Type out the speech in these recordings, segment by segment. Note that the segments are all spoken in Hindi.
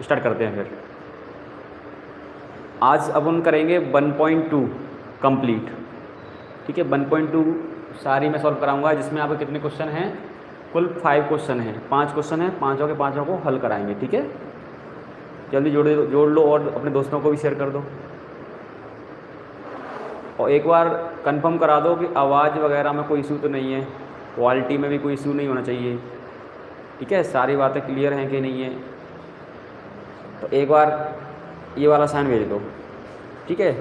स्टार्ट करते हैं फिर। आज अपन करेंगे 1.2 कंप्लीट, ठीक है। 1.2 सारी मैं सॉल्व कराऊंगा, जिसमें आपके कितने क्वेश्चन हैं, कुल 5 क्वेश्चन हैं, 5 क्वेश्चन हैं, पाँचों के पाँचों को हल कराएंगे, ठीक है। जल्दी जोड़ लो और अपने दोस्तों को भी शेयर कर दो, और एक बार कंफर्म करा दो कि आवाज़ वगैरह में कोई इशू तो नहीं है, क्वालिटी में भी कोई इशू नहीं होना चाहिए, ठीक है। सारी बातें क्लियर हैं कि नहीं है। तो एक बार ये वाला साइन भेज दो, ठीक है।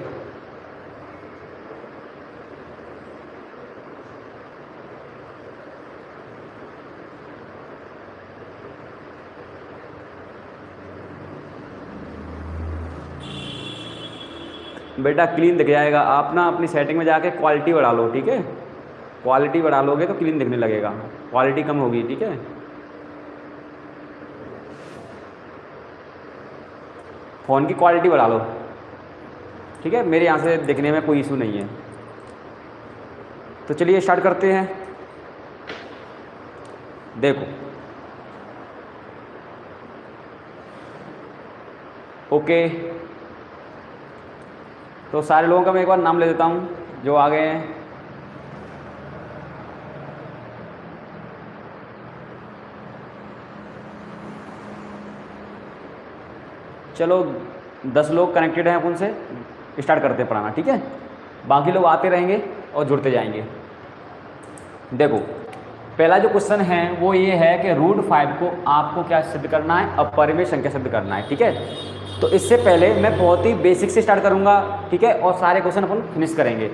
बेटा क्लीन दिख जाएगा, आप ना अपनी सेटिंग में जाके क्वालिटी बढ़ा लो, ठीक है। क्वालिटी बढ़ा लोगे तो क्लीन दिखने लगेगा, क्वालिटी कम होगी, ठीक है। फ़ोन की क्वालिटी बढ़ा लो, ठीक है। मेरे यहाँ से दिखने में कोई इशू नहीं है। तो चलिए स्टार्ट करते हैं। देखो, ओके, तो सारे लोगों का मैं एक बार नाम ले देता हूँ जो आ गए हैं। चलो 10 लोग कनेक्टेड हैं अपन से, स्टार्ट करते हैं पढ़ाना, ठीक है। बाकी लोग आते रहेंगे और जुड़ते जाएंगे। देखो, पहला जो क्वेश्चन है वो ये है कि √5 को आपको क्या सिद्ध करना है, अपरिमेय संख्या सिद्ध करना है, ठीक है। तो इससे पहले मैं बहुत ही बेसिक से स्टार्ट करूंगा, ठीक है, और सारे क्वेश्चन अपन फिनिश करेंगे,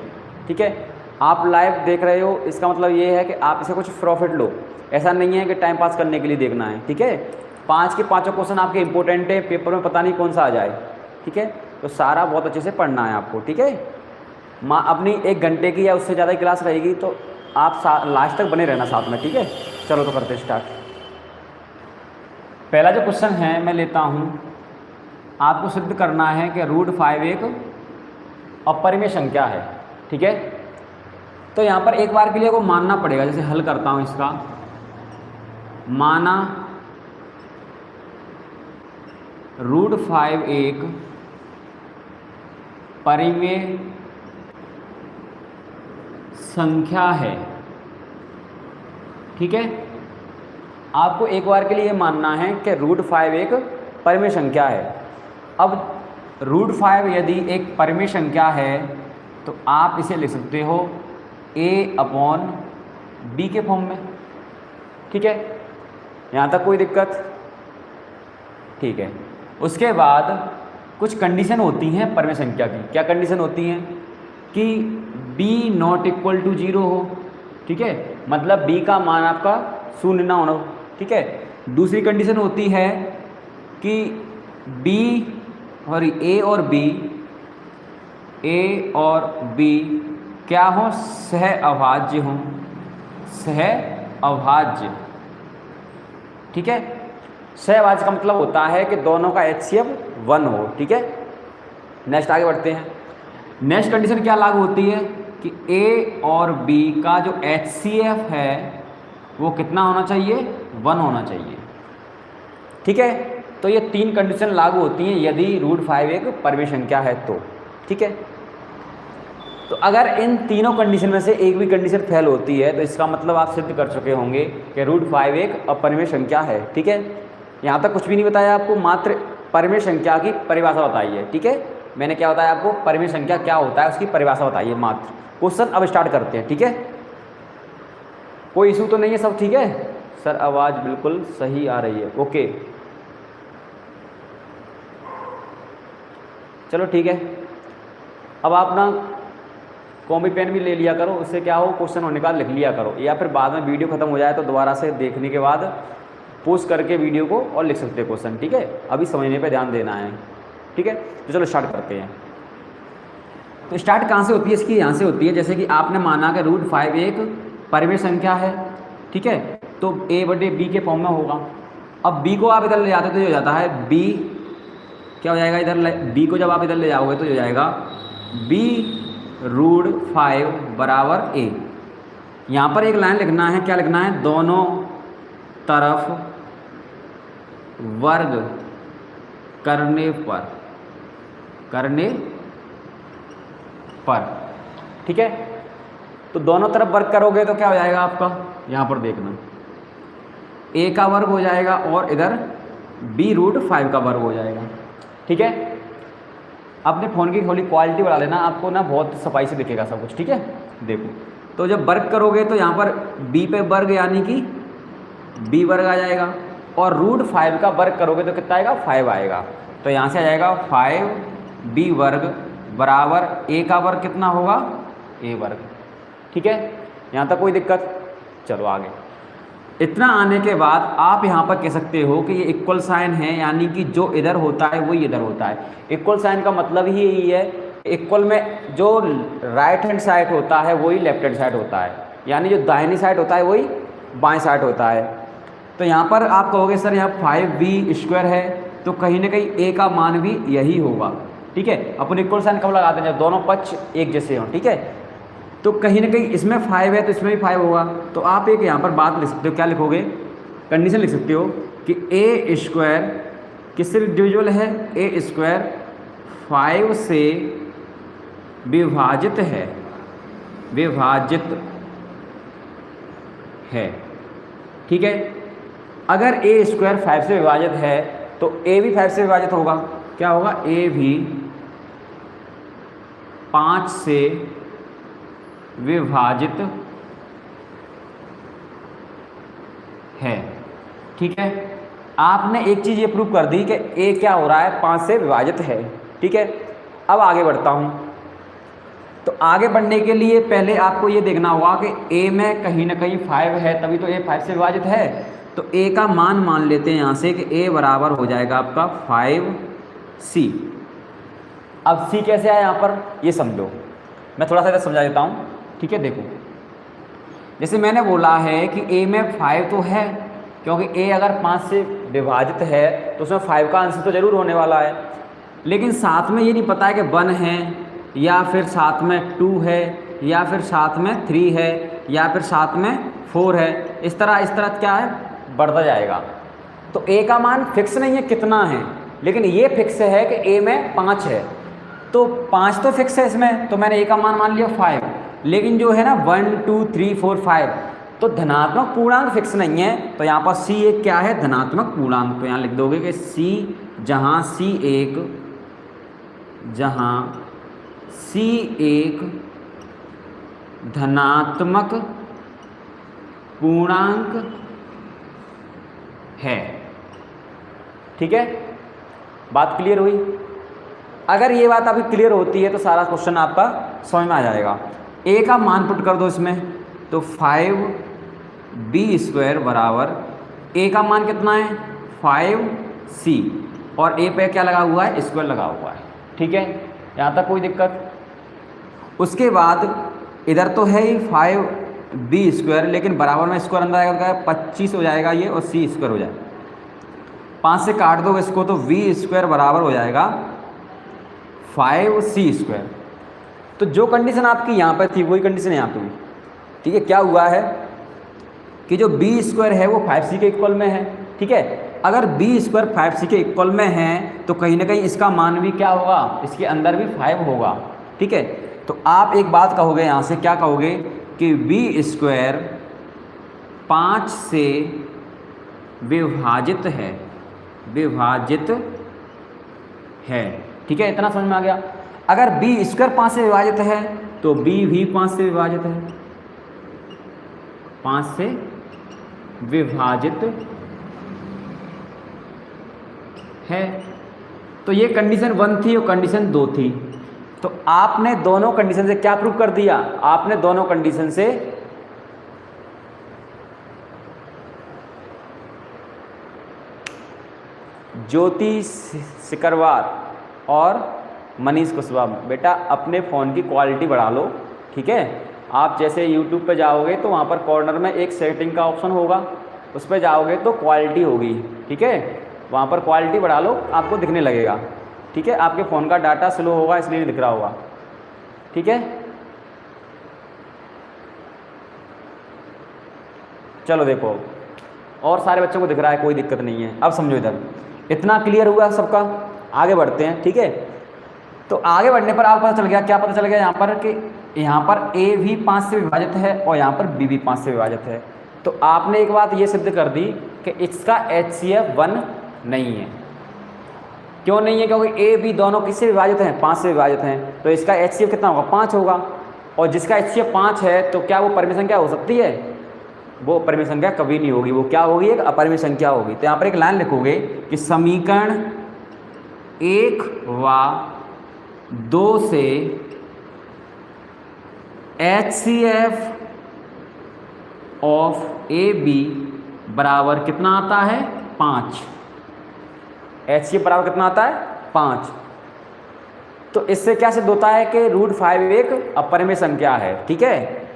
ठीक है। आप लाइव देख रहे हो, इसका मतलब ये है कि आप इसे कुछ प्रॉफिट लो, ऐसा नहीं है कि टाइम पास करने के लिए देखना है, ठीक है। 5 के 5 क्वेश्चन आपके इंपॉर्टेंट है, पेपर में पता नहीं कौन सा आ जाए, ठीक है। तो सारा बहुत अच्छे से पढ़ना है आपको, ठीक है। अपनी 1 घंटे की या उससे ज़्यादा क्लास रहेगी, तो आप लास्ट तक बने रहना साथ में, ठीक है। चलो तो करते स्टार्ट। पहला जो क्वेश्चन है मैं लेता हूँ, आपको सिद्ध करना है कि √5 एक अपरिमेय संख्या है, ठीक है। तो यहाँ पर एक बार के लिए को मानना पड़ेगा, जैसे हल करता हूँ इसका, माना √5 एक परिमेय संख्या है, ठीक है। आपको एक बार के लिए ये मानना है कि √5 एक परिमेय संख्या है। अब √5 यदि एक परिमेय संख्या है तो आप इसे लिख सकते हो a/b के फॉर्म में, ठीक है। यहाँ तक कोई दिक्कत? ठीक है। उसके बाद कुछ कंडीशन होती हैं परिमेय संख्या की। क्या कंडीशन होती हैं? कि b ≠ 0 हो, ठीक है, मतलब b का मान आपका 0 ना होना, ठीक है। दूसरी कंडीशन होती है कि b और a और b क्या हो, सह अभाज्य हो, सह अभाज्य, ठीक है। सह अभाज्य का मतलब होता है कि दोनों का HCF 1 हो, ठीक है। नेक्स्ट आगे बढ़ते हैं। नेक्स्ट कंडीशन क्या लागू होती है कि a और b का जो HCF है वो कितना होना चाहिए, 1 होना चाहिए, ठीक है। तो ये 3 कंडीशन लागू होती हैं यदि √5 एक परिमेय संख्या है तो, ठीक है। तो अगर इन तीनों कंडीशन में से एक भी कंडीशन फेल होती है तो इसका मतलब आप सिद्ध कर चुके होंगे कि √5 एक अपरिमेय संख्या है, ठीक है। यहाँ तक कुछ भी नहीं बताया आपको, मात्र परिमेय संख्या की परिभाषा बताई है, ठीक है। मैंने क्या बताया आपको, परिमेय संख्या क्या होता है उसकी परिभाषा बताइए मात्र। क्वेश्चन अब स्टार्ट करते हैं, ठीक है। कोई इशू तो नहीं है, सब ठीक है? सर आवाज़ बिल्कुल सही आ रही है, ओके, चलो ठीक है। अब आप ना कॉपी पेन भी ले लिया करो, उससे क्या हो, क्वेश्चन होने के बाद लिख लिया करो, या फिर बाद में वीडियो खत्म हो जाए तो दोबारा से देखने के बाद पोस्ट करके वीडियो को और लिख सकते हैं क्वेश्चन, ठीक है। अभी समझने पे ध्यान देना है, ठीक है। तो चलो स्टार्ट करते हैं। तो स्टार्ट कहाँ से होती है इसकी? यहाँ से होती है, जैसे कि आपने माना कि √5 एक परिमेय संख्या है, ठीक है, तो a/b के फॉर्म में होगा। अब b को आप इधर ले जाते हो तो हो जाता है b, क्या हो जाएगा इधर, b को जब आप इधर ले जाओगे तो हो जाएगा b √5 बराबर a। यहाँ पर एक लाइन लिखना है, क्या लिखना है, दोनों तरफ वर्ग करने पर ठीक है। तो दोनों तरफ वर्ग करोगे तो क्या हो जाएगा आपका, यहाँ पर देखना a का वर्ग हो जाएगा और इधर b√5 का वर्ग हो जाएगा। ठीक है, अपने फ़ोन की थोड़ी क्वालिटी बढ़ा लेना, आपको ना बहुत सफाई से दिखेगा सब कुछ। ठीक है, देखो तो जब वर्ग करोगे तो यहाँ पर b पे वर्ग यानी कि b वर्ग आ जाएगा, और √5 का वर्ग करोगे तो कितना आएगा, 5 आएगा। तो यहाँ से आ जाएगा 5b वर्ग बराबर a का वर्ग कितना होगा, a वर्ग। ठीक है, यहाँ तक कोई दिक्कत। चलो आगे। इतना आने के बाद आप यहाँ पर कह सकते हो कि ये इक्वल साइन है, यानी कि जो इधर होता है वही इधर होता है। इक्वल साइन का मतलब ही यही है, इक्वल में जो राइट हैंड साइड होता है वही लेफ्ट हैंड साइड होता है, यानी जो दाहिनी साइड होता है वही बाएं साइड होता है। तो यहाँ पर आप कहोगे सर यहाँ 5b² है, तो कहीं ना कहीं a का मान भी यही होगा। ठीक है, अपन इक्वल साइन कब लगाते हैं, जब दोनों पक्ष एक जैसे हों। ठीक है, तो कहीं ना कहीं इसमें 5 है तो इसमें भी 5 होगा। तो आप एक यहाँ पर बात लिख सकते हो, क्या लिखोगे, कंडीशन लिख सकते हो कि a² किससे डिविजिबल है, a² 5 से विभाजित है। ठीक है, अगर a² 5 से विभाजित है तो a भी 5 से विभाजित होगा। क्या होगा, a भी 5 से विभाजित है। ठीक है, आपने एक चीज़ ये प्रूव कर दी कि a क्या हो रहा है, 5 से विभाजित है। ठीक है, अब आगे बढ़ता हूँ। तो आगे बढ़ने के लिए पहले आपको ये देखना होगा कि a में कहीं ना कहीं 5 है, तभी तो a 5 से विभाजित है। तो a का मान लेते हैं यहाँ से कि a बराबर हो जाएगा आपका 5c। अब c कैसे आया यहाँ पर, ये समझो, मैं थोड़ा सा इधर समझा देता हूँ। ठीक है, देखो जैसे मैंने बोला है कि a में 5 तो है, क्योंकि a अगर 5 से विभाजित है तो उसमें 5 का आंसर तो ज़रूर होने वाला है, लेकिन साथ में ये नहीं पता है कि 1 है या फिर साथ में 2 है या फिर साथ में 3 है या फिर साथ में 4 है। इस तरह क्या है, बढ़ता जाएगा। तो a का मान फिक्स नहीं है कितना है, लेकिन ये फिक्स है कि a में 5 है। तो 5 तो फिक्स है इसमें, तो मैंने a का मान लिया 5, लेकिन जो है ना 1 2 3 4 5 तो धनात्मक पूर्णांक फिक्स नहीं है। तो यहाँ पर c एक क्या है, धनात्मक पूर्णांक। तो यहाँ लिख दोगे कि जहाँ c एक धनात्मक पूर्णांक है। ठीक है, बात क्लियर हुई। अगर ये बात आपकी क्लियर होती है तो सारा क्वेश्चन आपका समझ में आ जाएगा। a का मान पुट कर दो इसमें, तो 5b² बराबर a का मान कितना है, 5c, और a पे क्या लगा हुआ है, स्क्वायर लगा हुआ है। ठीक है, यहाँ तक कोई दिक्कत। उसके बाद इधर तो है ही 5b², लेकिन बराबर में स्क्वायर अंदर आएगा, 25 हो जाएगा ये, और c² हो जाएगा। 5 से काट दो इसको तो v² बराबर हो जाएगा 5c²। तो जो कंडीशन आपकी यहाँ पर थी वही कंडीशन यहाँ पे हुई। ठीक है, क्या हुआ है कि जो b² है वो 5c के इक्वल में है। ठीक है, अगर b² 5c के इक्वल में है तो कहीं ना कहीं इसका मान भी क्या होगा, इसके अंदर भी 5 होगा। ठीक है, तो आप एक बात कहोगे यहाँ से, क्या कहोगे कि b² 5 से विभाजित है। ठीक है, इतना समझ में आ गया। अगर b² 5 से विभाजित है तो b भी 5 से विभाजित है, 5 से विभाजित है। तो ये कंडीशन 1 थी और कंडीशन 2 थी। तो आपने दोनों कंडीशन से क्या प्रूव कर दिया, आपने दोनों कंडीशन से ज्योति सिकरवार और मनीष कुशवाहा, बेटा अपने फ़ोन की क्वालिटी बढ़ा लो। ठीक है, आप जैसे YouTube पे जाओगे तो वहाँ पर कॉर्नर में एक सेटिंग का ऑप्शन होगा, उस पर जाओगे तो क्वालिटी होगी। ठीक है, वहाँ पर क्वालिटी बढ़ा लो, आपको दिखने लगेगा। ठीक है, आपके फ़ोन का डाटा स्लो होगा इसलिए नहीं दिख रहा होगा। ठीक है, चलो देखो, और सारे बच्चों को दिख रहा है, कोई दिक्कत नहीं है। अब समझो, इधर इतना क्लियर हुआ सबका। आगे बढ़ते हैं, ठीक है। तो आगे बढ़ने पर आपको पता चल गया, क्या पता चल गया यहाँ पर कि यहाँ पर ए भी 5 से विभाजित है और यहाँ पर बी भी 5 से विभाजित है। तो आपने एक बात ये सिद्ध कर दी कि इसका HCF 1 नहीं है। क्यों नहीं है? क्योंकि ए बी दोनों किससे विभाजित हैं? 5 से विभाजित हैं। तो इसका HCF कितना होगा? 5 होगा। और जिसका HCF 5 है तो क्या वो परिमेय संख्या हो सकती है? वो परिमेय संख्या कभी नहीं होगी। वो क्या होगी? एक अपरिमेय संख्या होगी। तो यहाँ पर एक लाइन लिखोगे कि समीकरण 1 व 2 से HCF ऑफ ए बी बराबर कितना आता है? 5। HCF बराबर कितना आता है? 5। तो इससे क्या सिद्ध होता है कि √5 एक अपरिमेय संख्या है, ठीक है।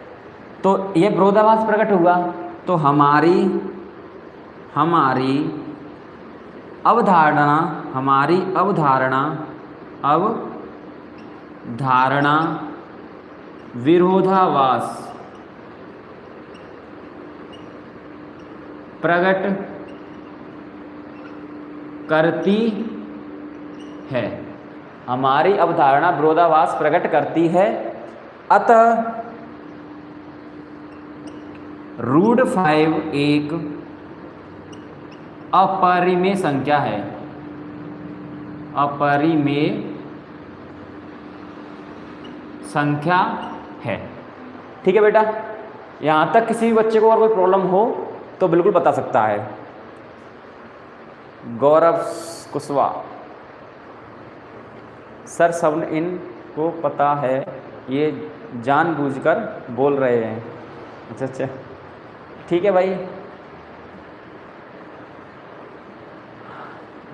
तो ये विरोधाभास प्रकट हुआ। तो हमारी अवधारणा विरोधाभास प्रकट करती है। हमारी अवधारणा विरोधाभास प्रकट करती है। अतः √5 एक अपरिमेय संख्या है। अपरिमेय संख्या है, ठीक है बेटा। यहाँ तक किसी भी बच्चे को अगर कोई प्रॉब्लम हो तो बिल्कुल बता सकता है। गौरव कुशवाहा सर, सब इनको पता है, ये जानबूझकर बोल रहे हैं। अच्छा, ठीक है भाई,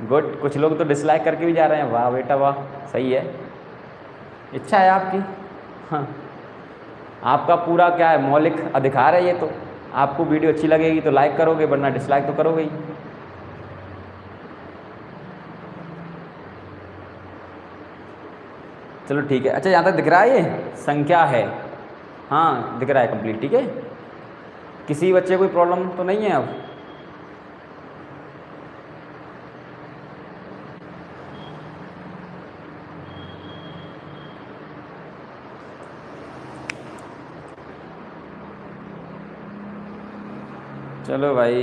गुड। कुछ लोग तो डिसलाइक करके भी जा रहे हैं। वाह बेटा वाह, सही है, इच्छा है आपकी। हाँ, आपका पूरा क्या है, मौलिक अधिकार है ये। तो आपको वीडियो अच्छी लगेगी तो लाइक करोगे, वरना डिसलाइक तो करोगे ही। चलो ठीक है। अच्छा, यहाँ तक दिख रहा है ये संख्या है? हाँ दिख रहा है कंप्लीट, ठीक है। किसी बच्चे कोई प्रॉब्लम तो नहीं है अब? चलो भाई,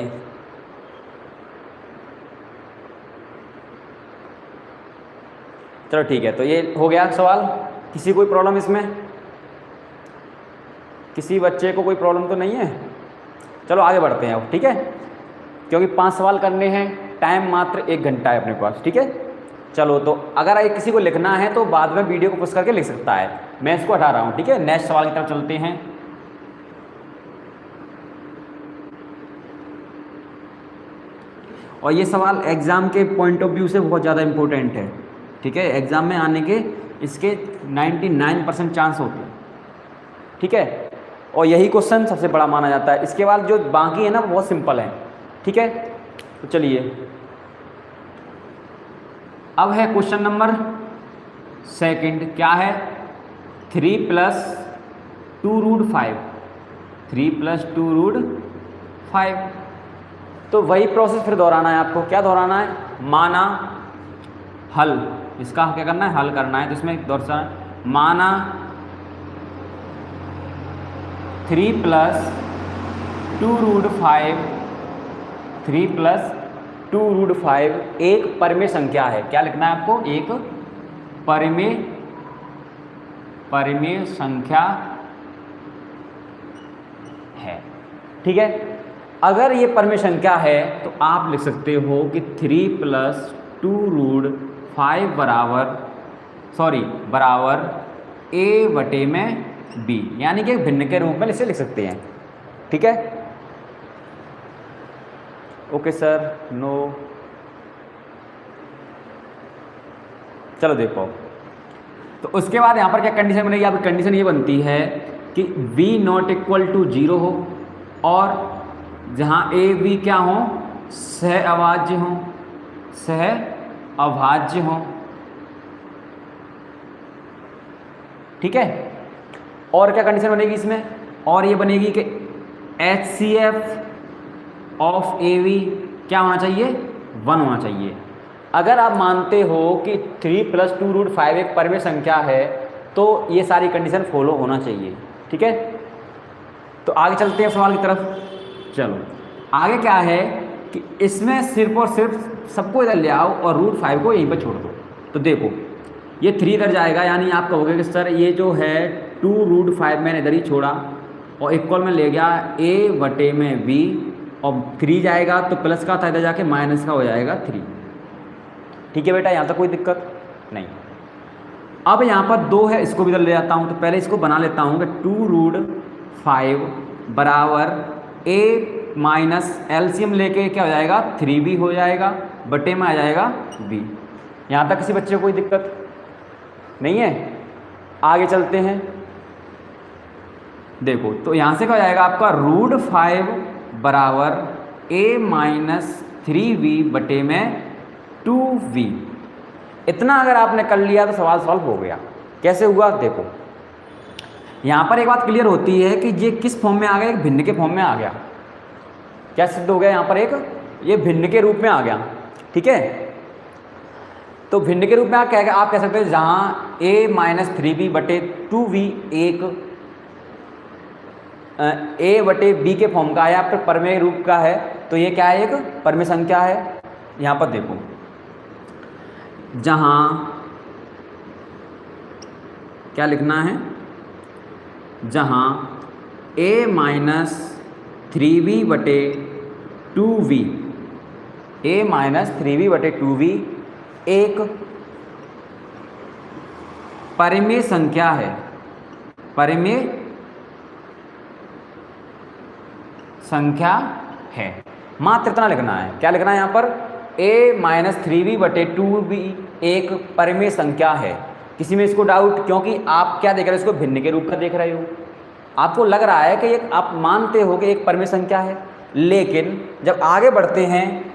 चलो ठीक है। तो ये हो गया सवाल। किसी कोई प्रॉब्लम इसमें? किसी बच्चे को कोई प्रॉब्लम तो नहीं है? चलो आगे बढ़ते हैं अब, ठीक है। क्योंकि 5 सवाल करने हैं, टाइम मात्र 1 घंटा है अपने पास, ठीक है। चलो, तो अगर किसी को लिखना है तो बाद में वीडियो को पुश करके लिख सकता है। मैं इसको हटा रहा हूँ, ठीक है। नेक्स्ट सवाल की तरफ चलते हैं। और ये सवाल एग्ज़ाम के पॉइंट ऑफ व्यू से बहुत ज़्यादा इम्पोर्टेंट है, ठीक है। एग्ज़ाम में आने के इसके 99% चांस होते हैं, ठीक है। और यही क्वेश्चन सबसे बड़ा माना जाता है। इसके बाद जो बाकी है ना वो बहुत सिंपल है, ठीक है। तो चलिए, अब है क्वेश्चन नंबर 2। क्या है? 3 + 2√5। 3 + 2√5। तो वही प्रोसेस फिर दोहराना है आपको। क्या दोहराना है? माना हल, इसका क्या करना है? हल करना है। तो इसमें दोहराना, माना 3 + 2√5, 3 + 2√5 एक परिमेय संख्या है। क्या लिखना है आपको? एक परिमेय संख्या है, ठीक है। अगर ये परिमेय संख्या है तो आप लिख सकते हो कि 3 + 2√5 बराबर a/b, यानी कि भिन्न के रूप में इसे लिख सकते हैं, ठीक है। Okay sir, no. चलो देखो, तो उसके बाद यहाँ पर क्या कंडीशन बनेगी? आपकी कंडीशन ये बनती है कि b ≠ 0 हो और जहाँ a b क्या हो? सहअभाज्य हो, ठीक है। और क्या कंडीशन बनेगी इसमें? और ये बनेगी कि HCF ऑफ AB क्या होना चाहिए? 1 होना चाहिए। अगर आप मानते हो कि 3 + 2√5 एक परमेय संख्या है तो ये सारी कंडीशन फॉलो होना चाहिए। ठीक है, तो आगे चलते हैं सवाल की तरफ। चलो आगे क्या है कि इसमें सिर्फ और सिर्फ सबको इधर ले आओ और √5 को यहीं पर छोड़ दो। तो देखो ये 3 इधर जाएगा, यानी आप कहोगे कि सर ये जो है 2√5 मैंने इधर ही छोड़ा और इक्वल में ले गया a/b और 3 जाएगा तो प्लस का था, इधर जाके माइनस का हो जाएगा 3। ठीक है बेटा, यहाँ तक कोई दिक्कत नहीं। अब यहाँ पर 2 है, इसको भी इधर ले जाता हूँ। तो पहले इसको बना लेता हूँ कि 2√5 बराबर a माइनस एलसीएम लेके क्या हो जाएगा 3b हो जाएगा, बटे में आ जाएगा b। यहाँ तक किसी बच्चे को कोई दिक्कत नहीं है? आगे चलते हैं। देखो तो यहाँ से क्या हो जाएगा आपका √5 बराबर a माइनस 3v बटे में 2v। इतना अगर आपने कर लिया तो सवाल सॉल्व हो गया। कैसे हुआ देखो, यहाँ पर एक बात क्लियर होती है कि ये किस फॉर्म में आ गया, एक भिन्न के फॉर्म में आ गया। क्या सिद्ध हो गया यहाँ पर, एक ये भिन्न के रूप में आ गया। ठीक है, तो भिन्न के रूप में आप कह सकते हो जहाँ a माइनस 3b बटे 2v एक a बटे b के फॉर्म का है, आपके परमेय रूप का है, तो ये क्या है, एक परमेय संख्या है। यहाँ पर देखो जहाँ क्या लिखना है, जहाँ a माइनस 3v बटे 2v, a माइनस 3v बटे 2v एक परिमेय संख्या है। परिमेय संख्या है, मात्र इतना लिखना है। क्या लिखना है यहाँ पर, a माइनस 3v बटे 2v एक परिमेय संख्या है। किसी में इसको डाउट, क्योंकि आप क्या देख रहे हो, इसको भिन्न के रूप में देख रहे हो। आपको लग रहा है कि एक आप मानते हो कि एक परिमेय संख्या है, लेकिन जब आगे बढ़ते हैं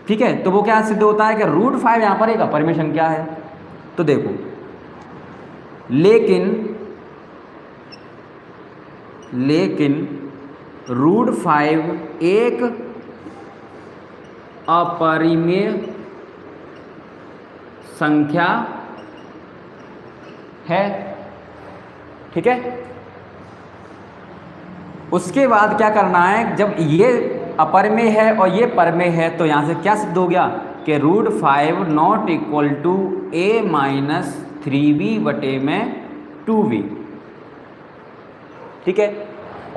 ठीक है तो वो क्या सिद्ध होता है कि √5 यहाँ पर एक अपरिमेय संख्या है। तो देखो लेकिन √5 एक अपरिमेय संख्या है। ठीक है, उसके बाद क्या करना है, जब ये अपरिमेय है और ये परमेय है तो यहाँ से क्या सिद्ध हो गया कि √5 not equal to a minus 3v बटे में 2v। ठीक है,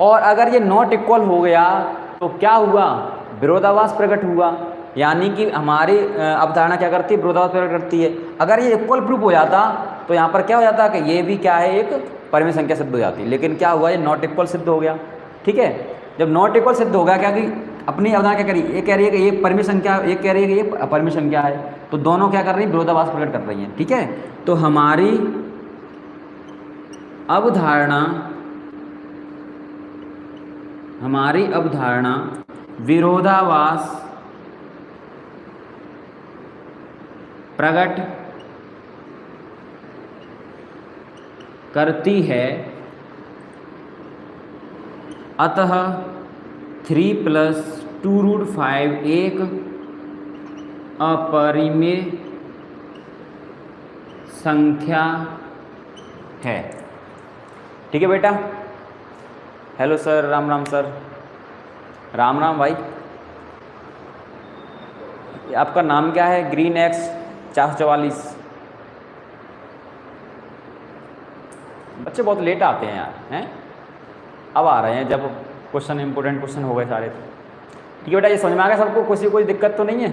और अगर ये नॉट इक्वल हो गया तो क्या हुआ, विरोधाभास प्रकट हुआ। यानी कि हमारी अवधारणा क्या करती है, विरोधाभास प्रकट करती है। अगर ये इक्वल प्रूफ हो जाता तो यहाँ पर क्या हो जाता कि ये भी क्या है, एक परिमेय संख्या सिद्ध हो जाती। लेकिन क्या हुआ, ये नॉट इक्वल सिद्ध हो गया। ठीक है, जब नॉट इक्वल सिद्ध हो गया, क्या कि अपनी अवधारणा क्या करी, ये कह रही है कि ये परिमेय संख्या, ये कह रही है कि ये अपरिमेय संख्या है, तो दोनों क्या कर रही है, विरोधाभास प्रकट कर रही हैं। ठीक है, तो हमारी अवधारणा विरोधाभास प्रकट करती है, अतः 3 + 2√5 एक अपरिमेय संख्या है। ठीक है बेटा, hello sir, Ram Ram sir, Ram Ram भाई। आपका नाम क्या है, ग्रीन एक्स 444। बच्चे बहुत लेट आते हैं यार, हैं अब आ रहे हैं जब क्वेश्चन इंपोर्टेंट क्वेश्चन हो गए सारे। ठीक है बेटा, ये समझ में आ गया सबको, कोई दिक्कत तो नहीं है?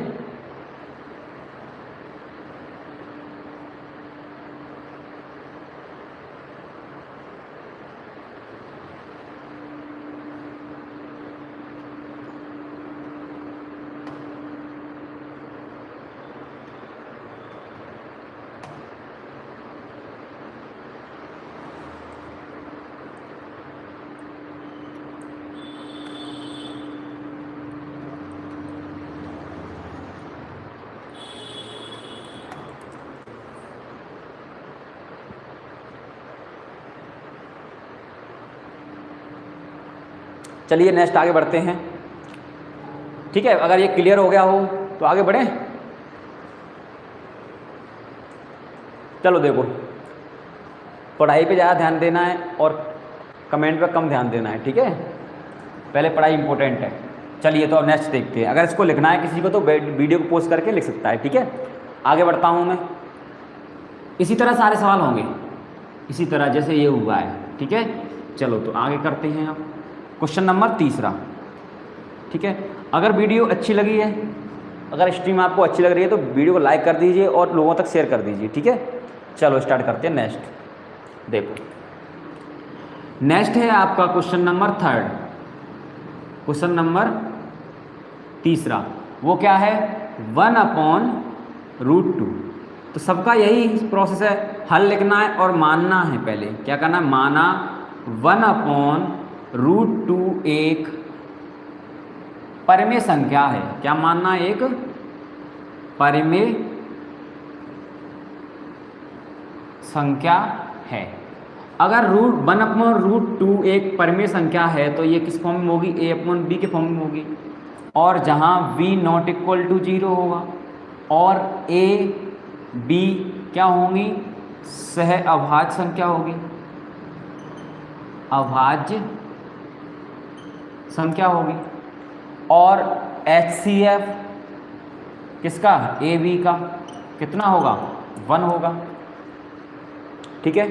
चलिए नेक्स्ट आगे बढ़ते हैं। ठीक है, अगर ये क्लियर हो गया हो तो आगे बढ़ें। चलो देखो, पढ़ाई पे ज़्यादा ध्यान देना है और कमेंट पे कम ध्यान देना है, ठीक है। पहले पढ़ाई इंपॉर्टेंट है। चलिए तो अब नेक्स्ट देखते हैं। अगर इसको लिखना है किसी को तो वीडियो को पोस्ट करके लिख सकता है, ठीक है। आगे बढ़ता हूँ मैं। इसी तरह सारे सवाल होंगे, इसी तरह जैसे ये हुआ है, ठीक है। चलो तो आगे करते हैं अब क्वेश्चन नंबर 3, ठीक है। अगर वीडियो अच्छी लगी है, अगर स्ट्रीम आपको अच्छी लग रही है तो वीडियो को लाइक कर दीजिए और लोगों तक शेयर कर दीजिए, ठीक है। चलो स्टार्ट करते हैं। नेक्स्ट देखो, नेक्स्ट है आपका क्वेश्चन नंबर 3, क्वेश्चन नंबर 3 वो क्या है, 1/√2। तो सबका यही प्रोसेस है, हल लिखना है और मानना है। पहले क्या करना है, माना 1/√2 एक परिमेय संख्या है। क्या मानना है, एक परिमेय संख्या है। अगर 1/√2 एक परिमेय संख्या है तो ये किस फॉर्म में होगी, a/b के फॉर्म में होगी। और जहाँ v ≠ 0 होगा और a b क्या होंगी, सह अभाज्य संख्या होगी, अभाज्य संख्या होगी। और HCF किसका, AB का कितना होगा, 1 होगा, ठीक है।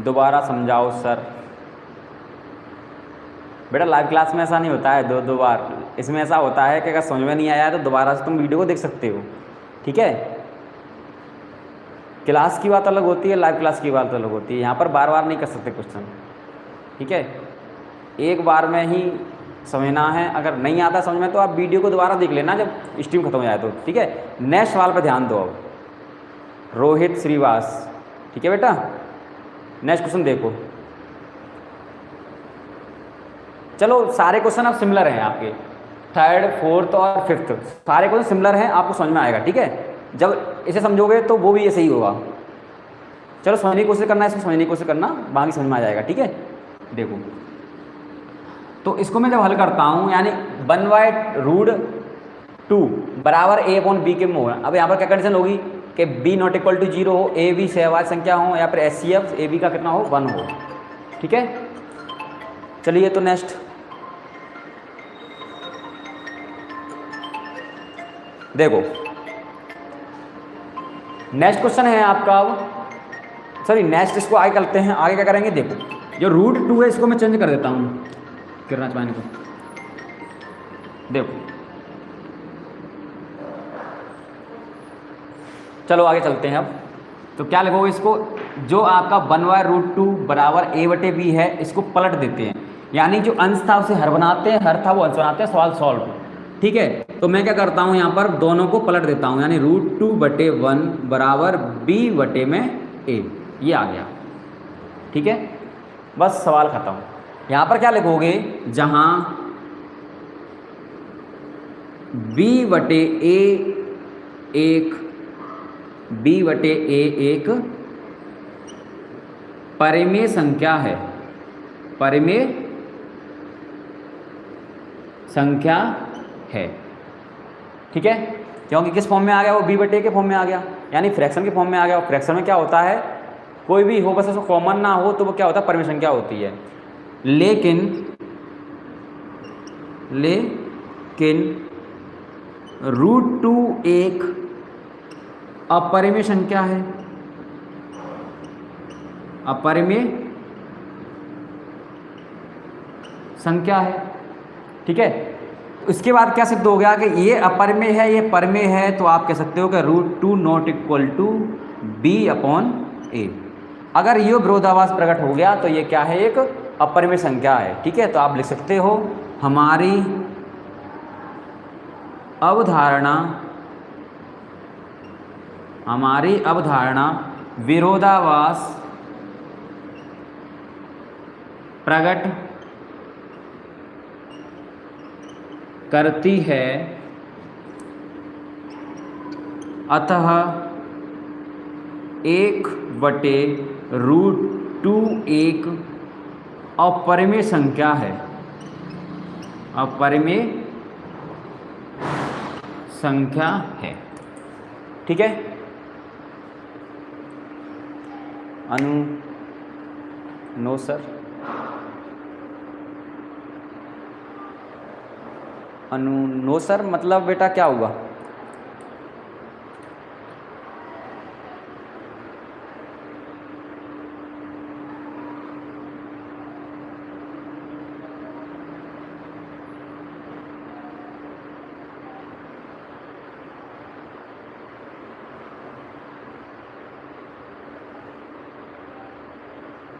दोबारा समझाओ सर। बेटा लाइव क्लास में ऐसा नहीं होता है दो बार, इसमें ऐसा होता है कि अगर समझ में नहीं आया तो दोबारा से तुम वीडियो को देख सकते हो, ठीक है। क्लास की बात अलग होती है, लाइव क्लास की बात अलग होती है। यहाँ पर बार बार नहीं कर सकते क्वेश्चन, ठीक है। एक बार में ही समझना है। अगर नहीं आता समझ में तो आप वीडियो को दोबारा देख लेना जब स्ट्रीम खत्म हो जाए तो, ठीक है। नेक्स्ट सवाल पर ध्यान दो अब, रोहित श्रीवास, ठीक है बेटा। नेक्स्ट क्वेश्चन देखो। चलो सारे क्वेश्चन अब सिमिलर हैं आपके, 3rd 4th और 5th सारे क्वेश्चन सिमिलर हैं, आपको समझ में आएगा, ठीक है। जब इसे समझोगे तो वो भी ऐसे ही होगा। चलो समझने की कोशिश करना, इसको समझने की कोशिश करना, बाकी समझ में आ जाएगा, ठीक है। देखो तो इसको मैं जब हल करता हूँ, यानी 1/√2 बराबर a/b के मोल। अब यहाँ पर क्या कंडीशन होगी कि b ≠ 0 हो, a b सहअभाज्य संख्या हो, या फिर HCF a b का कितना हो, 1 हो, ठीक है। चलिए तो नेक्स्ट देखो, नेक्स्ट क्वेश्चन है आपका अब, सॉरी नेक्स्ट इसको आगे करते हैं। आगे क्या करेंगे, देखो जो √2 है इसको मैं चेंज कर देता हूँ किरणा चपानी को। देखो चलो आगे चलते हैं अब। तो क्या लिखोगे इसको, जो आपका 1/√2 बराबर a/b है, इसको पलट देते हैं। यानी जो अंश था उसे हर बनाते हैं, हर था वो अंश बनाते हैं, सवाल सॉल्व, ठीक है। तो मैं क्या करता हूँ, यहाँ पर दोनों को पलट देता हूँ, यानी √2/1 बराबर b/a, ये आ गया, ठीक है। बस सवाल खत्म। यहाँ पर क्या लिखोगे, जहाँ b/a एक परिमेय संख्या है, परिमेय संख्या है, ठीक है। क्योंकि किस फॉर्म में आ गया, वो b/a के फॉर्म में आ गया, यानी फ्रैक्शन के फॉर्म में आ गया। और फ्रैक्शन में क्या होता है, कोई भी हो बस उसको कॉमन ना हो तो वो क्या होता है, परिमेय संख्या होती है। लेकिन √2 एक अपरिमेय संख्या है, अपरिमेय संख्या है, ठीक है। इसके बाद क्या सिद्ध हो गया कि ये अपरिमेय है, ये परिमेय है, तो आप कह सकते हो कि √2 ≠ b/a। अगर ये विरोधाभास प्रकट हो गया तो ये क्या है, एक अपरिमेय संख्या है, ठीक है। तो आप लिख सकते हो, हमारी अवधारणा विरोधाभास प्रकट करती है, अतः 1/√2 एक अपरिमेय संख्या है, अपरिमेय संख्या है। ठीक है, नो सर, नो सर मतलब बेटा क्या हुआ?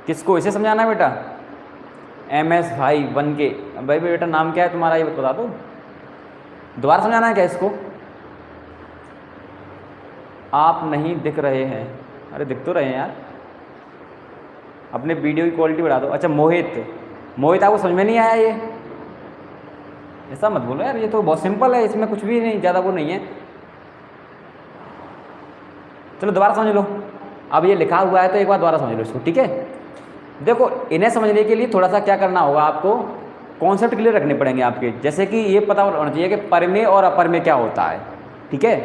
किसको? इसे समझाना है बेटा? MS भाई 1K। भाई बेटा नाम क्या है तुम्हारा ये बता दो, दोबारा समझाना है क्या इसको? आप नहीं दिख रहे हैं। अरे दिख तो रहे हैं यार, अपने वीडियो की क्वालिटी बढ़ा दो। अच्छा मोहित, मोहित आपको समझ में नहीं आया ये? ऐसा मत बोलो यार, ये तो बहुत सिंपल है, इसमें कुछ भी नहीं, ज़्यादा वो नहीं है। चलो दोबारा समझ लो, अब ये लिखा हुआ है तो एक बार दोबारा समझ लो इसको। ठीक है, देखो इन्हें समझने के लिए थोड़ा सा क्या करना होगा, आपको कॉन्सेप्ट क्लियर रखने पड़ेंगे आपके। जैसे कि ये पता होना चाहिए कि परमेय और अपरमेय क्या होता है। ठीक है,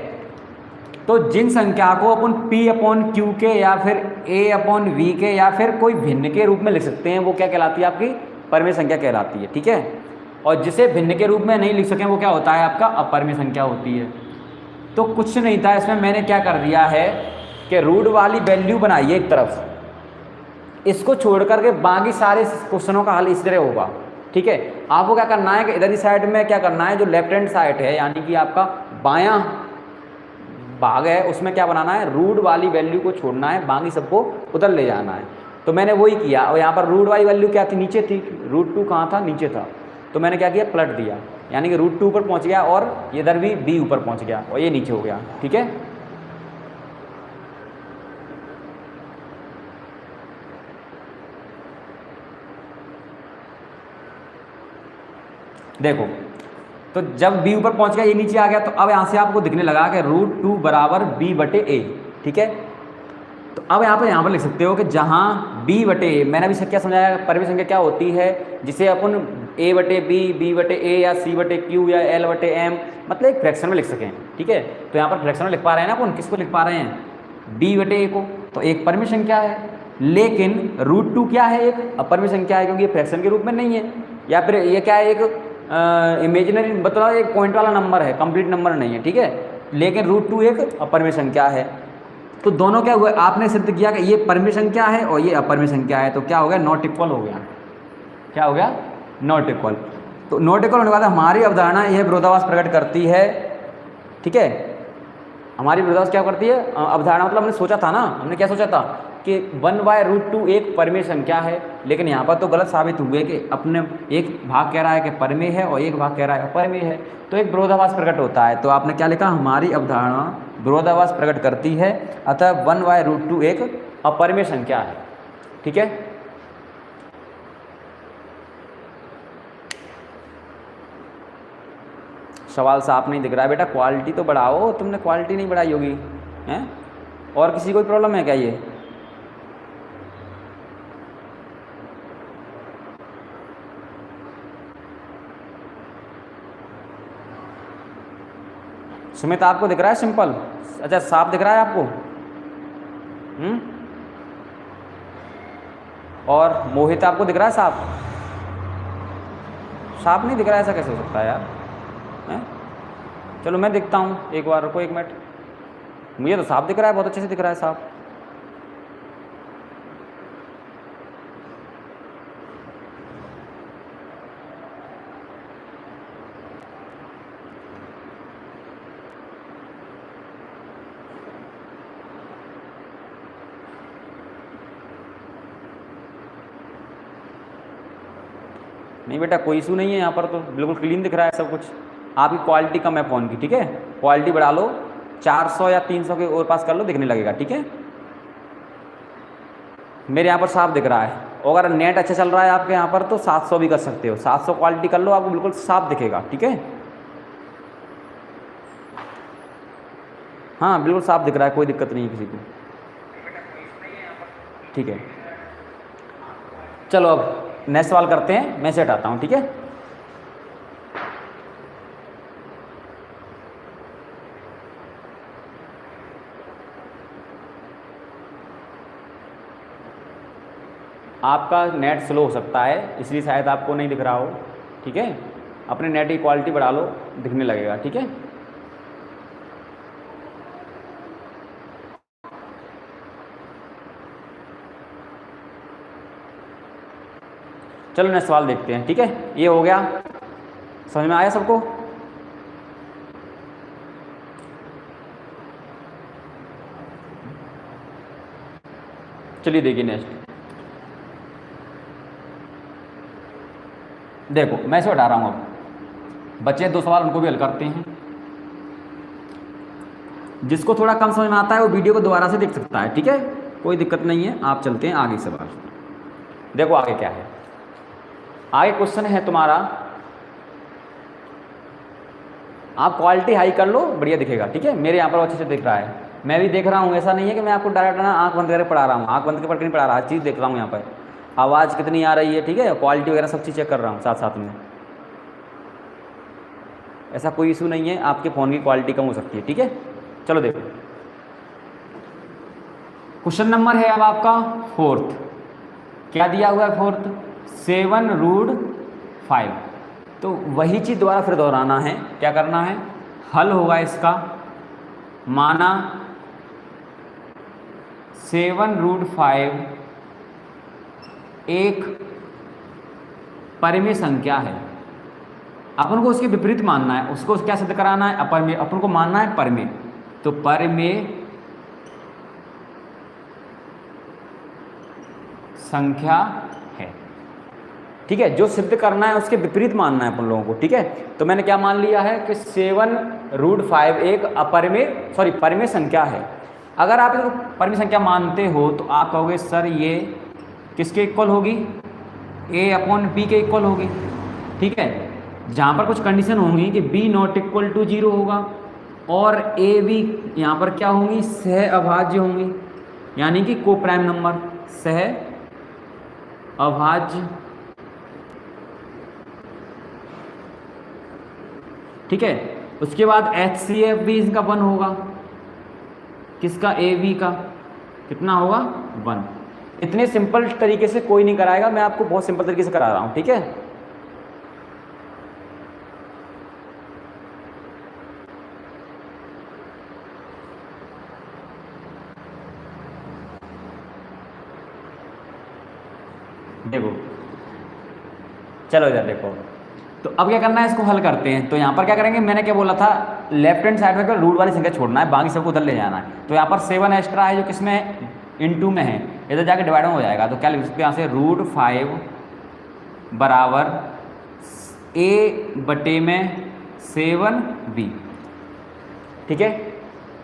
तो जिन संख्या को अपन P/Q के या फिर A/V के या फिर कोई भिन्न के रूप में लिख सकते हैं, वो क्या कहलाती है? आपकी परमेय संख्या कहलाती है। ठीक है, और जिसे भिन्न के रूप में नहीं लिख सकें वो क्या होता है? आपका अपरमेय संख्या होती है। तो कुछ नहीं था इसमें, मैंने क्या कर दिया है कि रूट वाली वैल्यू बनाई है एक तरफ, इसको छोड़ करके बाकी सारे क्वेश्चनों का हल इस तरह होगा। ठीक है, आपको क्या करना है कि इधर ही साइड में क्या करना है, जो लेफ्ट हैंड साइड है यानी कि आपका बायां भाग है, उसमें क्या बनाना है? रूट वाली वैल्यू को छोड़ना है, बाकी सबको उधर ले जाना है। तो मैंने वही किया, और यहाँ पर रूट वाली वैल्यू क्या थी? नीचे थी। √2 कहाँ था? नीचे था। तो मैंने क्या किया? पलट दिया, यानी कि √2 ऊपर पहुँच गया और इधर भी b ऊपर पहुँच गया और ये नीचे हो गया। ठीक है, देखो तो जब b ऊपर पहुंच गया, ये नीचे आ गया, तो अब यहाँ से आपको दिखने लगा कि √2 बराबर b/a। ठीक है, तो अब यहाँ पर लिख सकते हो कि जहाँ b/a, मैंने अभी क्या समझाया, परमेय संख्या क्या होती है? जिसे अपन a/b, b/a या c/q या l/m मतलब एक फ्रैक्शन में लिख सकें। ठीक है, तो यहाँ पर फ्रैक्शन में लिख पा रहे हैं ना अपन, किसको लिख पा रहे हैं? b/a को। तो एक परमेय संख्या है, लेकिन √2 क्या है? एक अपरमेय संख्या है, क्योंकि ये फ्रैक्शन के रूप में नहीं है। या फिर ये क्या है? एक इमेजिनरी, मतलब एक पॉइंट वाला नंबर है, कंप्लीट नंबर नहीं है। ठीक है, लेकिन √2 एक अपरमेय संख्या है। तो दोनों क्या हुआ? आपने सिद्ध किया कि ये परमेय संख्या है और ये अपरमेय संख्या है, तो क्या हो गया? नॉट इक्वल हो गया। क्या हो गया? Not equal. तो नॉट इक्वल होने के बाद हमारी अवधारणा यह विरोधाभास प्रकट करती है। ठीक है, हमारी विरोधाभास क्या करती है? अवधारणा मतलब हमने सोचा था ना, हमने क्या सोचा था कि 1/√2 एक परमेय संख्या है, लेकिन यहाँ पर तो गलत साबित हुए कि अपने एक भाग कह रहा है कि परमेय है और एक भाग कह रहा है अपरमेय है, तो एक विरोधाभास प्रकट होता है। तो आपने क्या लिखा? हमारी अवधारणा विरोधाभास प्रकट करती है, अतः 1/√2 एक अपरमेय संख्या है। ठीक है, सवाल साफ नहीं दिख रहा है बेटा, क्वालिटी तो बढ़ाओ, तुमने क्वालिटी नहीं बढ़ाई होगी हैं? और किसी कोई प्रॉब्लम है क्या? ये सुमित आपको दिख रहा है सिंपल? अच्छा साफ दिख रहा है आपको? और मोहित आपको दिख रहा है साफ? साफ नहीं दिख रहा है, ऐसा कैसे हो सकता है यार? हैं? चलो मैं देखता हूँ एक बार, रुको 1 मिनट। मुझे तो साफ दिख रहा है, बहुत अच्छे से दिख रहा है साफ। नहीं बेटा कोई इशू नहीं है, यहाँ पर तो बिल्कुल क्लीन दिख रहा है सब कुछ। आपकी क्वालिटी कम है फ़ोन की। ठीक है, क्वालिटी बढ़ा लो, 400 या 300 के और पास कर लो, दिखने लगेगा। ठीक है, मेरे यहाँ पर साफ दिख रहा है। और अगर नेट अच्छा चल रहा है आपके यहाँ पर तो 700 भी कर सकते हो, 700 क्वालिटी कर लो, आपको बिल्कुल साफ दिखेगा। ठीक है, हाँ बिल्कुल साफ दिख रहा है, कोई दिक्कत नहीं है किसी को। ठीक है, चलो अब नेक्स्ट सवाल करते हैं, मैं से हटाता हूँ। ठीक है, आपका नेट स्लो हो सकता है, इसलिए शायद आपको नहीं दिख रहा हो। ठीक है, अपने नेट की क्वालिटी बढ़ा लो, दिखने लगेगा। ठीक है, चलो नेक्स्ट सवाल देखते हैं। ठीक है, ये हो गया, समझ में आया सबको? चलिए देखिए नेक्स्ट। देखो मैं इसे हटा रहा हूँ, अब बचे 2 सवाल, उनको भी हल करते हैं। जिसको थोड़ा कम समझ में आता है वो वीडियो को दोबारा से देख सकता है। ठीक है, कोई दिक्कत नहीं है। आप चलते हैं आगे सवाल। देखो आगे क्या है, आगे क्वेश्चन है तुम्हारा, आप क्वालिटी हाई कर लो, बढ़िया दिखेगा। ठीक है, मेरे यहाँ पर अच्छे से दिख रहा है, मैं भी देख रहा हूँ। ऐसा नहीं है कि मैं आपको डायरेक्ट ना आँख बंद करके पढ़ा रहा हूँ, आँख बंद करके नहीं पढ़ा रहा, हर चीज़ देख रहा हूँ यहाँ पर, आवाज़ कितनी आ रही है। ठीक है, क्वालिटी वगैरह सब चीज़ चेक कर रहा हूँ साथ साथ में। ऐसा कोई इशू नहीं है, आपके फ़ोन की क्वालिटी कम हो सकती है। ठीक है, चलो देखो क्वेश्चन नंबर है अब आपका 4th। क्या दिया हुआ है 4th? 7√5। तो वही चीज़ दोबारा फिर दोहराना है। क्या करना है? हल होगा इसका, माना 7√5 एक परिमेय संख्या है, अपन को उसके विपरीत मानना है, उसको क्या सिद्ध कराना है? अपरिमेय। अपन को मानना है परिमेय, तो परिमेय संख्या है। ठीक है, जो सिद्ध करना है उसके विपरीत मानना है अपन लोगों को। ठीक है, तो मैंने क्या मान लिया है कि 7√5 एक परिमेय संख्या है। अगर आप इसको परिमेय संख्या मानते हो तो आप कहोगे सर ये किसके इक्वल होगी? a/b के इक्वल होगी। ठीक है, जहाँ पर कुछ कंडीशन होंगी कि b ≠ 0 होगा और a b यहाँ पर क्या होंगी? सह अभाज्य होंगी, यानी कि को प्राइम नंबर, सह अभाज्य। ठीक है, उसके बाद HCF भी इसका 1 होगा। किसका? AB का कितना होगा? 1। इतने सिंपल तरीके से कोई नहीं कराएगा, मैं आपको बहुत सिंपल तरीके से करा रहा हूं। ठीक है, देखो चलो इधर देखो। तो अब क्या करना है, इसको हल करते हैं। तो यहाँ पर क्या करेंगे, मैंने क्या बोला था, लेफ्ट हैंड साइड में रूट वाली संख्या छोड़ना है, बाकी सबको उधर ले जाना है। तो यहाँ पर 7 एक्स्ट्रा है जो किसमें है? इन 2 में है, इधर जाके डिवाइड में हो जाएगा। तो क्या लिख सकते हैं यहाँ से? √5 बराबर a/7b। ठीक है,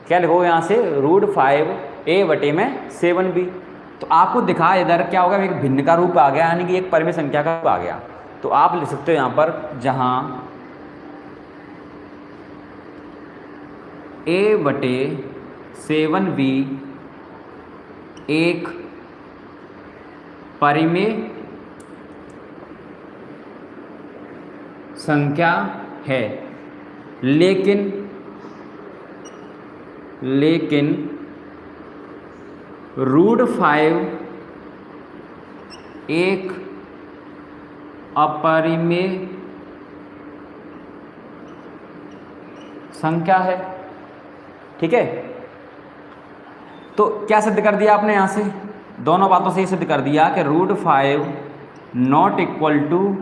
क्या लिखो यहाँ से? √5 a/7b। तो आपको दिखा इधर क्या होगा, एक भिन्न का रूप आ गया, यानी कि एक परिमेय संख्या का रूप आ गया। तो आप लिख सकते हो यहाँ पर, जहाँ a/7b एक परिमेय संख्या है, लेकिन √5 एक अपरिमेय संख्या है। ठीक है, तो क्या सिद्ध कर दिया आपने यहाँ से? दोनों बातों से ये सिद्ध कर दिया कि √5 ≠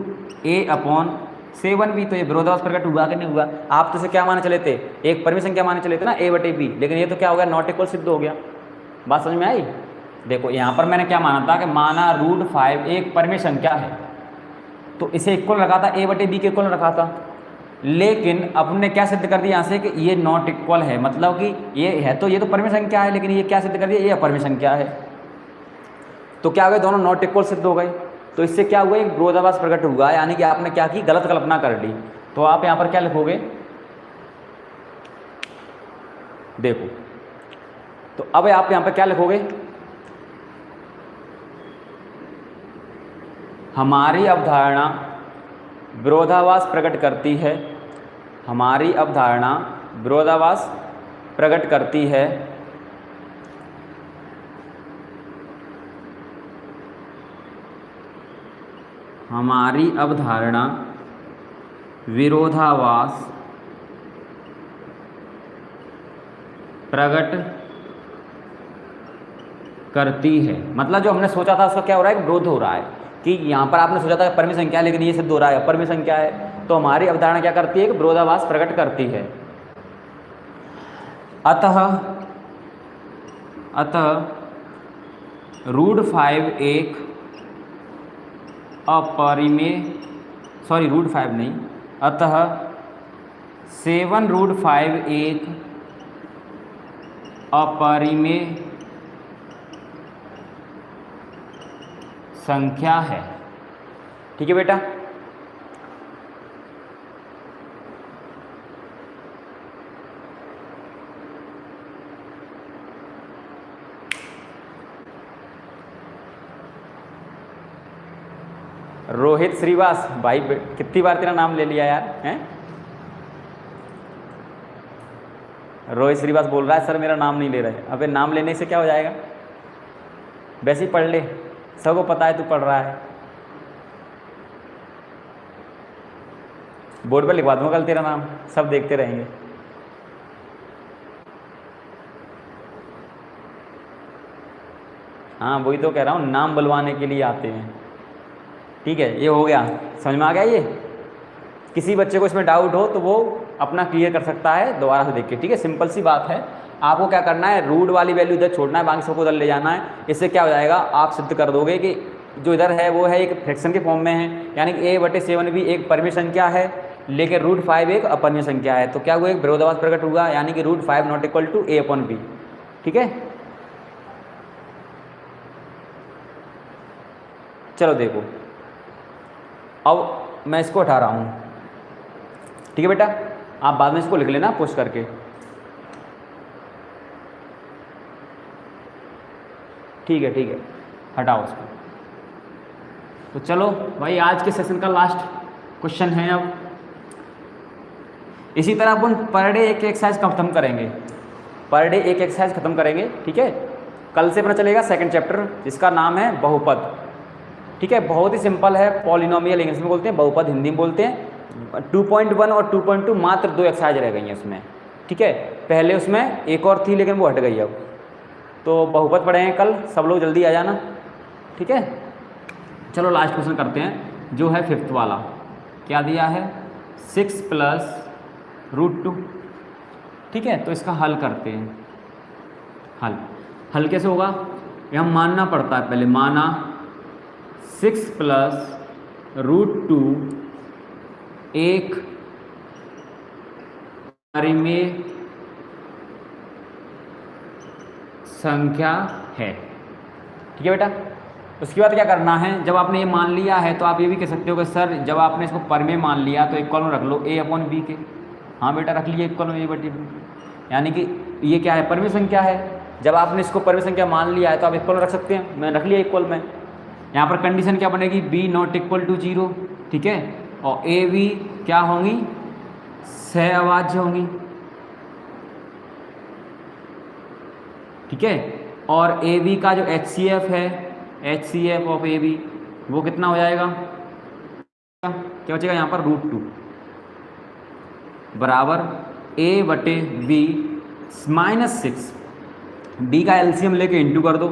a/7b। तो ये विरोधाभास प्रकट हुआ कि नहीं हुआ? आप तो इसे क्या माने चले थे? एक परिमेय संख्या माने चले थे ना, a/b, लेकिन ये तो क्या हो गया? नॉट इक्वल सिद्ध हो गया। बात समझ में आई? देखो यहाँ पर मैंने क्या माना था कि माना √5 एक परिमेय संख्या है, तो इसे इक्वल रखा था, a/b के इक्वल रखा था। लेकिन अब ने क्या सिद्ध कर दिया यहाँ से कि ये नॉट इक्वल है, मतलब कि ये है तो ये तो परिमेय संख्या है, लेकिन ये क्या सिद्ध कर दिया? ये अपरिमेय संख्या है। तो क्या हो गए? दोनों नॉट इक्वल सिद्ध हो गए। तो इससे क्या हुआ? एक विरोधाभास प्रकट हुआ, यानी कि आपने क्या की? गलत कल्पना कर ली। तो आप यहाँ पर क्या लिखोगे? देखो, तो अब आप यहाँ पर क्या लिखोगे? हमारी अवधारणा विरोधाभास प्रकट करती है, हमारी अवधारणा विरोधाभास प्रकट करती है हमारी अवधारणा विरोधाभास प्रकट करती है। मतलब जो हमने सोचा था उसका क्या हो रहा है, विरोध हो रहा है कि यहाँ पर आपने सोचा था परिमेय संख्या है लेकिन ये सिद्ध हो रहा है अपरिमेय संख्या है, तो हमारी अवधारणा क्या करती है कि विरोधाभास प्रकट करती है। अतः रूट 5 एक अपरिमेय, सॉरी रूट 5 नहीं, अतः 7 रूट 5 एक अपरिमेय संख्या है। ठीक है बेटा, रोहित श्रीवास भाई कितनी बार तेरा नाम ले लिया यार हैं? रोहित श्रीवास बोल रहा है सर मेरा नाम नहीं ले रहे। अबे नाम लेने से क्या हो जाएगा, वैसे ही पढ़ ले, सबको पता है तू पढ़ रहा है। बोर्ड पर लिखवा दूंगा कल तेरा नाम, सब देखते रहेंगे। हाँ वही तो कह रहा हूँ, नाम बुलवाने के लिए आते हैं। ठीक है, ये हो गया, समझ में आ गया। ये किसी बच्चे को इसमें डाउट हो तो वो अपना क्लियर कर सकता है दोबारा से देख के। ठीक है, सिंपल सी बात है। आपको क्या करना है, रूट वाली वैल्यू इधर छोड़ना है, बाकी सबको उधर ले जाना है। इससे क्या हो जाएगा, आप सिद्ध कर दोगे कि जो इधर है वो है एक फ्रैक्शन के फॉर्म में है, यानी कि a/7 भी एक परिमेय संख्या है लेकिन रूट 5 एक अपरिमेय संख्या है। तो क्या हुआ, एक विरोधाभास प्रकट हुआ, यानी कि root 5 not equal to a/b। ठीक है, चलो देखो, अब मैं इसको हटा रहा हूँ। ठीक है बेटा, आप बाद में इसको लिख लेना पुश करके। ठीक है, ठीक है, हटाओ उसको। तो चलो भाई, आज के सेशन का लास्ट क्वेश्चन है। अब इसी तरह अपन पर डे एक एक्सरसाइज खत्म करेंगे, पर डे एक एक्सरसाइज खत्म करेंगे। ठीक है, कल से अपना चलेगा सेकंड चैप्टर जिसका नाम है बहुपद। ठीक है, बहुत ही सिंपल है, पॉलिनोमियल इंग्लिश में बोलते हैं, बहुपद हिंदी में बोलते हैं। 2.1 और 2.2 मात्र 2 एक्सरसाइज रह गई हैं उसमें। ठीक है, पहले उसमें एक और थी लेकिन वो हट गई अब। तो बहुपद पढ़ेंगे कल, सब लोग जल्दी आ जाना। ठीक है, चलो लास्ट क्वेश्चन करते हैं जो है 5th वाला। क्या दिया है, 6 + √2। ठीक है, तो इसका हल करते हैं। हल कैसे होगा, ये हम मानना पड़ता है पहले। माना 6 + √2 एक परिमेय संख्या है। ठीक है बेटा, उसके बाद क्या करना है, जब आपने ये मान लिया है तो आप ये भी कह सकते हो कि सर जब आपने इसको परिमेय मान लिया तो इक्वल में रख लो a/b के। हाँ बेटा, रख लिए इक्वल में a/b, यानी कि ये क्या है, परिमेय संख्या है। जब आपने इसको परिमेय संख्या मान लिया है तो आप इक्वल में रख सकते हैं, मैं रख लिया इक्वल में। यहाँ पर कंडीशन क्या बनेगी, b नॉट इक्वल टू 0। ठीक है, और a/b क्या होंगी, सहअभाज्य होंगी। ठीक है, और a/b का जो HCF है, HCF ऑफ a/b वो कितना हो जाएगा, क्या बचेगा यहाँ पर, √2 बराबर a/b -6। b का एलसीएम लेके इंटू कर दो,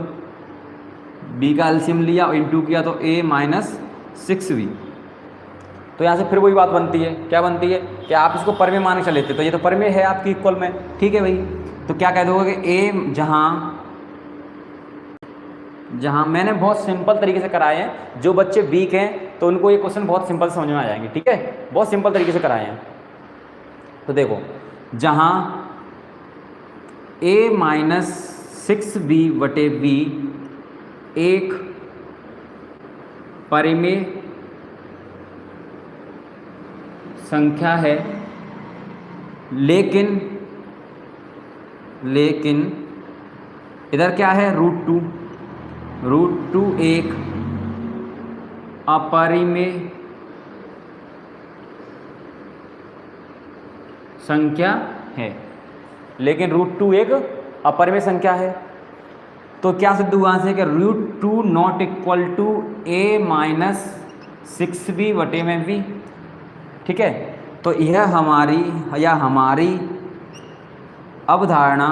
b का एलसीएम लिया और इंटू किया तो a -6b। तो यहाँ से फिर वही बात बनती है, क्या बनती है कि आप इसको परिमेय मान के चले थे, तो ये तो परिमेय है आपकी इक्वल में। ठीक है भाई, तो क्या कह दोगे कि a जहाँ मैंने बहुत सिंपल तरीके से कराए हैं, जो बच्चे वीक हैं तो उनको ये क्वेश्चन बहुत सिंपल समझ में आ जाएंगे। ठीक है, बहुत सिंपल तरीके से कराए हैं। तो देखो, जहाँ a -6b/b एक परिमेय संख्या है, लेकिन इधर क्या है, √2 एक अपरिमेय संख्या है, लेकिन √2 एक अपरिमेय संख्या है। तो क्या सिद्ध हुआ से कि √2 not equal to a 6b/v, ठीक है। तो यह हमारी अवधारणा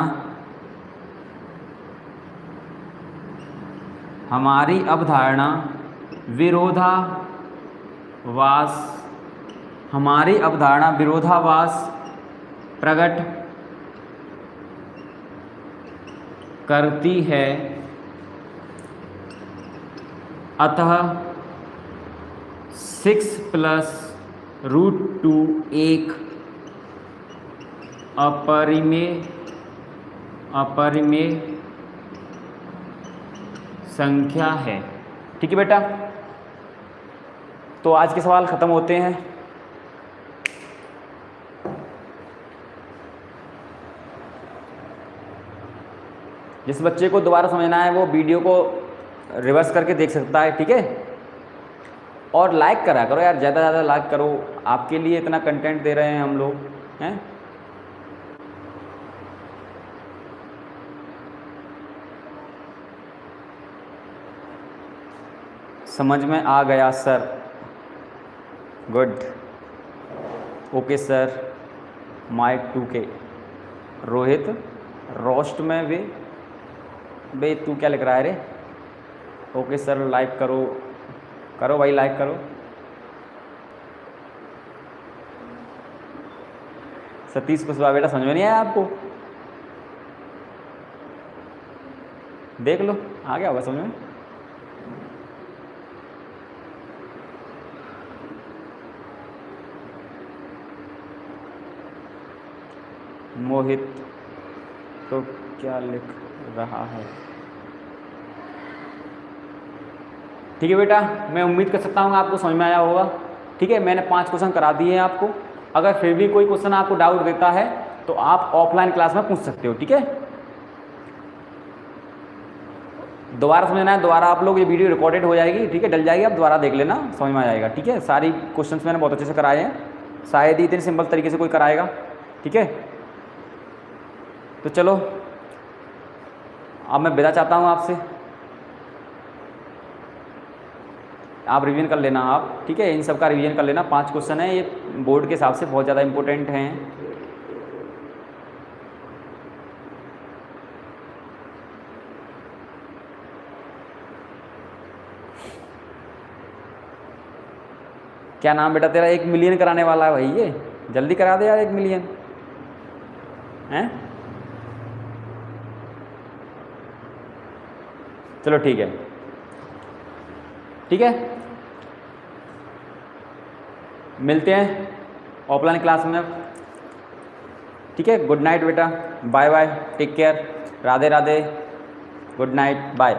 विरोधाभास प्रकट करती है, अतः 6+√2 एक अपरिमेय संख्या है। ठीक है बेटा, तो आज के सवाल खत्म होते हैं। जिस बच्चे को दोबारा समझना है वो वीडियो को रिवर्स करके देख सकता है, ठीक है। और लाइक करा करो यार, ज़्यादा से ज़्यादा लाइक करो, आपके लिए इतना कंटेंट दे रहे हैं हम लोग, हैं। समझ में आ गया sir, good, okay sir. Mike 2K Rohit roast में बे तू क्या लिख रहा है रे? ओके सर, लाइक करो भाई, लाइक करो। सतीश कुशवाहा बेटा समझ में नहीं आया आपको? देख लो, आ गया होगा समझ में। मोहित तो क्या लिख रहा है? ठीक है बेटा, मैं उम्मीद कर सकता हूँ आपको समझ में आया होगा, ठीक है। मैंने 5 क्वेश्चन करा दिए हैं आपको। अगर फिर भी कोई क्वेश्चन आपको डाउट देता है तो आप ऑफलाइन क्लास में पूछ सकते हो, ठीक है। दोबारा समझना है, दोबारा आप लोग, ये वीडियो रिकॉर्डेड हो जाएगी, ठीक है, डल जाएगी, आप दोबारा देख लेना, समझ में आ जाएगा, ठीक है। सारी क्वेश्चंस मैंने बहुत अच्छे से कराए हैं, शायद ही इतने सिंपल तरीके से कोई कराएगा, ठीक है। तो चलो अब मैं विदा चाहता हूँ आपसे, आप रिवीजन कर लेना आप, ठीक है। इन सब का रिवीजन कर लेना। 5 क्वेश्चन है, ये बोर्ड के हिसाब से बहुत ज़्यादा इम्पोर्टेंट हैं। क्या नाम बेटा तेरा? 1 मिलियन कराने वाला है भाई, ये जल्दी करा दे यार, 1 मिलियन हैं। चलो ठीक है, ठीक है, मिलते हैं ऑफलाइन क्लास में, ठीक है। गुड नाइट बेटा, bye bye, take care, Radhe Radhe, good night, bye.